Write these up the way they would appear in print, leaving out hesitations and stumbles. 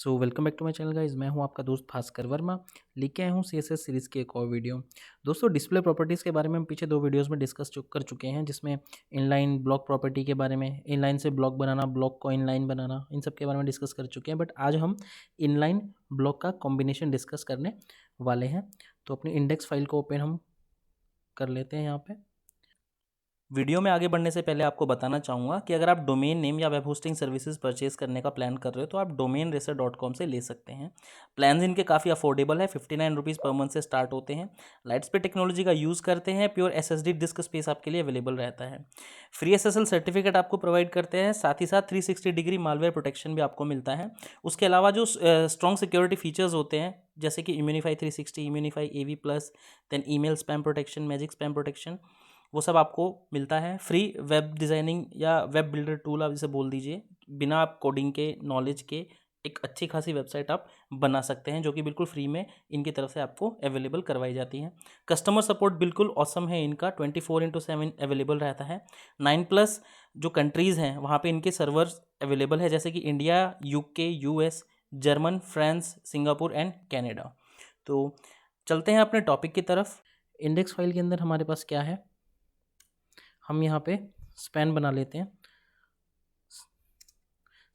So welcome back to my channel guys. मैं हूं आपका दोस्त भास्कर वर्मा। लेके आया हूं सीएसएस सीरीज़ की एक और वीडियो। दोस्तों, डिस्प्ले प्रॉपर्टीज़ के बारे में हम पीछे दो वीडियोस में डिस्कस कर चुके हैं, जिसमें इनलाइन ब्लॉक प्रॉपर्टी के बारे में, इनलाइन से ब्लॉक बनाना, ब्लॉक को इनलाइन बनाना, इन सब के बारे में डिस्कस कर चुके हैं। बट आज हम इनलाइन ब्लॉक का कॉम्बिनेशन डिस्कस करने वाले हैं। तो अपनी इंडेक्स फाइल को ओपन हम कर लेते हैं यहाँ पर। वीडियो में आगे बढ़ने से पहले आपको बताना चाहूँगा कि अगर आप डोमेन नेम या वेब होस्टिंग सर्विसेज परचेज करने का प्लान कर रहे हो तो आप domainracer.com से ले सकते हैं। प्लान्स इनके काफ़ी अफोर्डेबल है, 59 रुपीज़ पर मंथ से स्टार्ट होते हैं। लाइटस्पीड टेक्नोलॉजी का यूज़ करते हैं। प्योर SSD डिस्क स्पेस आपके लिए अवेलेबल रहता है। फ्री SSL सर्टिफिकेट आपको प्रोवाइड करते हैं, साथ ही साथ 360 डिग्री मालवेयर प्रोटेक्शन भी आपको मिलता है। उसके अलावा जो स्ट्रॉन्ग सिक्योरिटी फीचर्स होते हैं, जैसे कि Immunify 360, Immunify AV+, then email spam protection, magic spam protection, वो सब आपको मिलता है। फ्री वेब डिज़ाइनिंग या वेब बिल्डर टूल आप इसे बोल दीजिए, बिना आप कोडिंग के नॉलेज के एक अच्छी खासी वेबसाइट आप बना सकते हैं, जो कि बिल्कुल फ्री में इनकी तरफ से आपको अवेलेबल करवाई जाती है। कस्टमर सपोर्ट बिल्कुल ऑसम है इनका, 24/7 अवेलेबल रहता है। 9+ जो कंट्रीज़ हैं वहाँ पे इनके सर्वर्स अवेलेबल है, जैसे कि India, UK, US, German, France, Singapore and Canada. तो चलते हैं अपने टॉपिक की तरफ। इंडेक्स फाइल के अंदर हमारे पास क्या है, हम यहाँ पे स्पैन बना लेते हैं।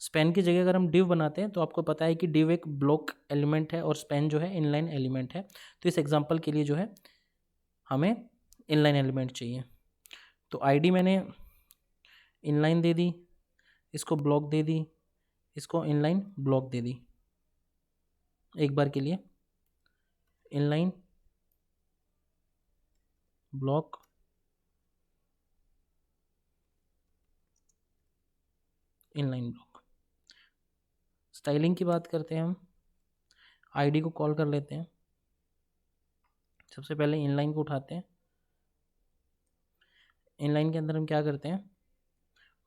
स्पैन की जगह अगर हम डिव बनाते हैं तो आपको पता है कि डिव एक ब्लॉक एलिमेंट है और स्पैन जो है इनलाइन एलिमेंट है। तो इस एग्जांपल के लिए जो है हमें इनलाइन एलिमेंट चाहिए। तो आईडी मैंने इनलाइन दे दी, इसको ब्लॉक दे दी, इसको इनलाइन ब्लॉक दे दी। एक बार के लिए inline block, inline block. Styling की बात करते हैं, हम आईडी को कॉल कर लेते हैं। सबसे पहले इनलाइन को उठाते हैं। इनलाइन के अंदर हम क्या करते हैं,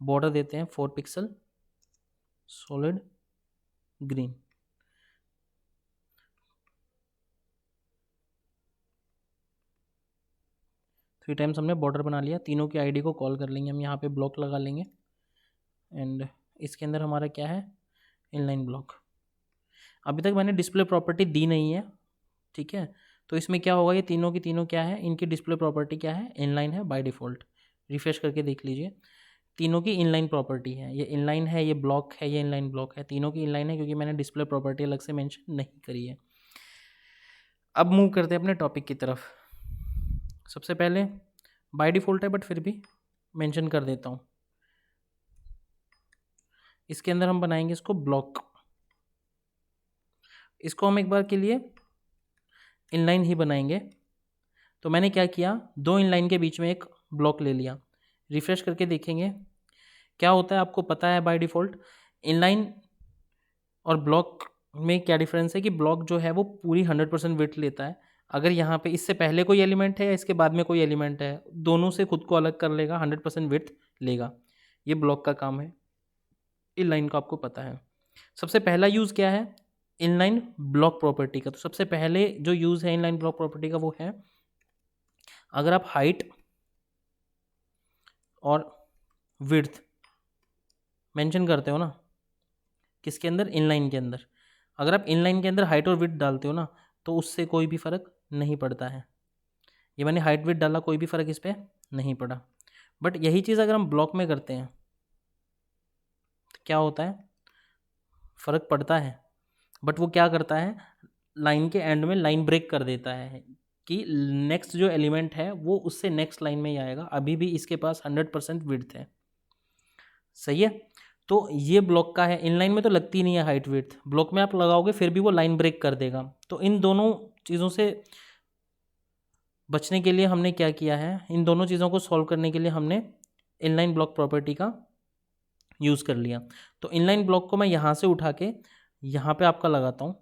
बॉर्डर देते हैं 4 pixel solid green. Three times हमने बॉर्डर बना लिया। तीनों की आईडी को कॉल कर लेंगे हम, यहाँ पे ब्लॉक लगा लेंगे एंड इसके अंदर हमारा क्या है, इनलाइन ब्लॉक। अभी तक मैंने डिस्प्ले प्रॉपर्टी दी नहीं है, ठीक है। तो इसमें क्या होगा, ये तीनों की तीनों क्या है, इनकी डिस्प्ले प्रॉपर्टी क्या है, इनलाइन है बाय डिफ़ॉल्ट। रिफ्रेश करके देख लीजिए, तीनों की इनलाइन प्रॉपर्टी है। ये इनलाइन है, ये ब्लॉक है, ये इनलाइन ब्लॉक है। तीनों की इनलाइन है क्योंकि मैंने डिस्प्ले प्रॉपर्टी अलग से मेंशन नहीं करी है। अब मूव करते हैं अपने टॉपिक की तरफ। सबसे पहले बाय डिफ़ॉल्ट है बट फिर भी मेंशन कर देता हूँ, इसके अंदर हम बनाएंगे इसको ब्लॉक। इसको हम एक बार के लिए इनलाइन ही बनाएंगे। तो मैंने क्या किया, दो इनलाइन के बीच में एक ब्लॉक ले लिया। रिफ्रेश करके देखेंगे क्या होता है। आपको पता है बाय डिफ़ॉल्ट इनलाइन और ब्लॉक में क्या डिफरेंस है, कि ब्लॉक जो है वो पूरी 100% विड्थ लेता है। अगर यहाँ पे इससे पहले कोई एलिमेंट है या इसके बाद में कोई एलिमेंट है, दोनों से खुद को अलग कर लेगा, 100% विड्थ लेगा। ये ब्लॉक का काम है, इनलाइन का आपको पता है। सबसे पहला यूज़ क्या है, इनलाइन ब्लॉक प्रॉपर्टी का। तो सबसे पहले जो यूज़ है इनलाइन ब्लॉक प्रॉपर्टी का वो है, अगर आप हाइट और विड्थ मेंशन करते हो ना, किसके अंदर, इनलाइन के अंदर, अगर आप इनलाइन के अंदर हाइट और विड्थ डालते हो ना, तो उससे कोई भी फ़र्क नहीं पड़ता है। ये मैंने हाइट विड्थ डाला, कोई भी फ़र्क इस पर नहीं पड़ा। बट यही चीज़ अगर हम ब्लॉक में करते हैं तो क्या होता है, फ़र्क पड़ता है। बट वो क्या करता है, लाइन के एंड में लाइन ब्रेक कर देता है कि नेक्स्ट जो एलिमेंट है वो उससे नेक्स्ट लाइन में ही आएगा। अभी भी इसके पास 100% विड्थ है, सही है। तो ये ब्लॉक का है। इनलाइन में तो लगती नहीं है हाइट विड्थ, ब्लॉक में आप लगाओगे फिर भी वो लाइन ब्रेक कर देगा। तो इन दोनों चीज़ों से बचने के लिए हमने क्या किया है, इन दोनों चीज़ों को सॉल्व करने के लिए हमने इनलाइन ब्लॉक प्रॉपर्टी का यूज़ कर लिया। तो इनलाइन ब्लॉक को मैं यहाँ से उठा के यहाँ पे आपका लगाता हूँ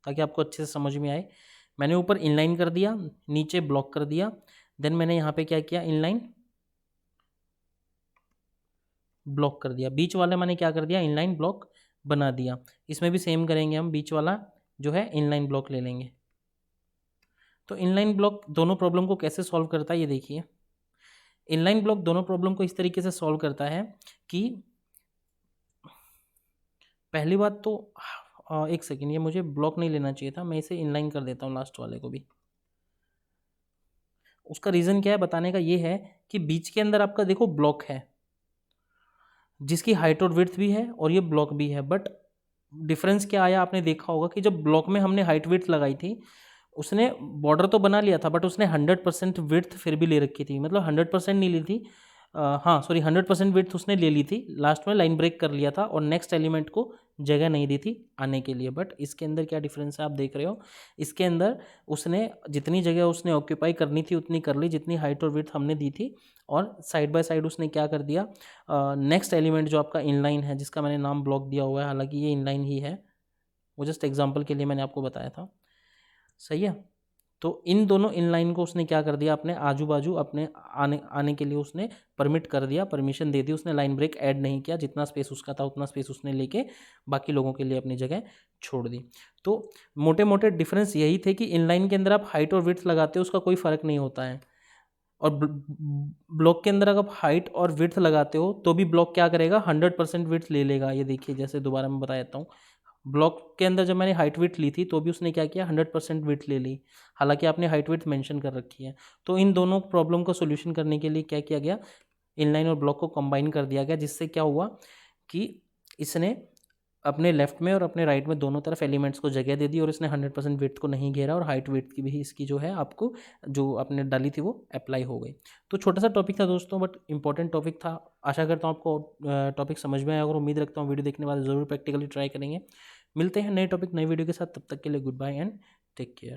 ताकि आपको अच्छे से समझ में आए। मैंने ऊपर इनलाइन कर दिया, नीचे ब्लॉक कर दिया, देन मैंने यहाँ पे क्या किया, इनलाइन ब्लॉक कर दिया। बीच वाले मैंने क्या कर दिया, इनलाइन ब्लॉक बना दिया। इसमें भी सेम करेंगे हम, बीच वाला जो है इनलाइन ब्लॉक ले लेंगे। तो इनलाइन ब्लॉक दोनों प्रॉब्लम को कैसे सॉल्व करता है ये देखिए। इनलाइन ब्लॉक दोनों प्रॉब्लम को इस तरीके से सॉल्व करता है कि पहली बात तो एक सेकेंड, ये मुझे ब्लॉक नहीं लेना चाहिए था, मैं इसे इनलाइन कर देता हूँ लास्ट वाले को भी। उसका रीज़न क्या है बताने का, ये है कि बीच के अंदर आपका देखो ब्लॉक है जिसकी हाइट और विड्थ भी है और ये ब्लॉक भी है, बट डिफरेंस क्या आया आपने देखा होगा कि जब ब्लॉक में हमने हाइट विड्थ लगाई थी, उसने बॉर्डर तो बना लिया था बट उसने 100% विड्थ फिर भी ले रखी थी, मतलब 100% नहीं ली थी, हाँ सॉरी 100% विड्थ उसने ले ली थी, लास्ट में लाइन ब्रेक कर लिया था और नेक्स्ट एलिमेंट को जगह नहीं दी थी आने के लिए। बट इसके अंदर क्या डिफरेंस है आप देख रहे हो, इसके अंदर उसने जितनी जगह उसने ऑक्यूपाई करनी थी उतनी कर ली जितनी हाइट और विड्थ हमने दी थी, और साइड बाय साइड उसने क्या कर दिया, नेक्स्ट एलिमेंट जो आपका इनलाइन है जिसका मैंने नाम ब्लॉक दिया हुआ है, हालांकि ये इनलाइन ही है, वो जस्ट एग्जाम्पल के लिए मैंने आपको बताया था, सही है। तो इन दोनों इनलाइन को उसने क्या कर दिया, अपने आजू बाजू अपने आने आने के लिए उसने परमिट कर दिया, परमिशन दे दी, उसने लाइन ब्रेक ऐड नहीं किया, जितना स्पेस उसका था उतना स्पेस उसने लेके बाकी लोगों के लिए अपनी जगह छोड़ दी। तो मोटे मोटे डिफरेंस यही थे कि इनलाइन के अंदर आप हाइट और विड्थ लगाते हो उसका कोई फ़र्क नहीं होता है, और ब्लॉक के अंदर अगर आप हाइट और विड्थ लगाते हो तो भी ब्लॉक क्या करेगा, 100% विड्थ ले लेगा। ये देखिए जैसे दोबारा मैं बता देता हूँ, ब्लॉक के अंदर जब मैंने हाइट विड्थ ली थी तो भी उसने क्या किया, 100% विड्थ ले ली, हालांकि आपने हाइट विड्थ मेंशन कर रखी है। तो इन दोनों प्रॉब्लम को सोल्यूशन करने के लिए क्या किया गया, इनलाइन और ब्लॉक को कंबाइन कर दिया गया, जिससे क्या हुआ कि इसने अपने लेफ्ट में और अपने राइट में दोनों तरफ एलिमेंट्स को जगह दे दी, और इसने 100% विड्थ को नहीं घेरा, और हाइट विड्थ की भी इसकी जो है आपको जो आपने डाली थी वो अप्लाई हो गई। तो छोटा सा टॉपिक था दोस्तों बट इंपॉर्टेंट टॉपिक था। आशा करता हूँ आपको टॉपिक समझ में आया और उम्मीद रखता हूँ वीडियो देखने वाले ज़रूर प्रैक्टिकली ट्राई करेंगे। मिलते हैं नए टॉपिक नई वीडियो के साथ, तब तक के लिए goodbye and take care.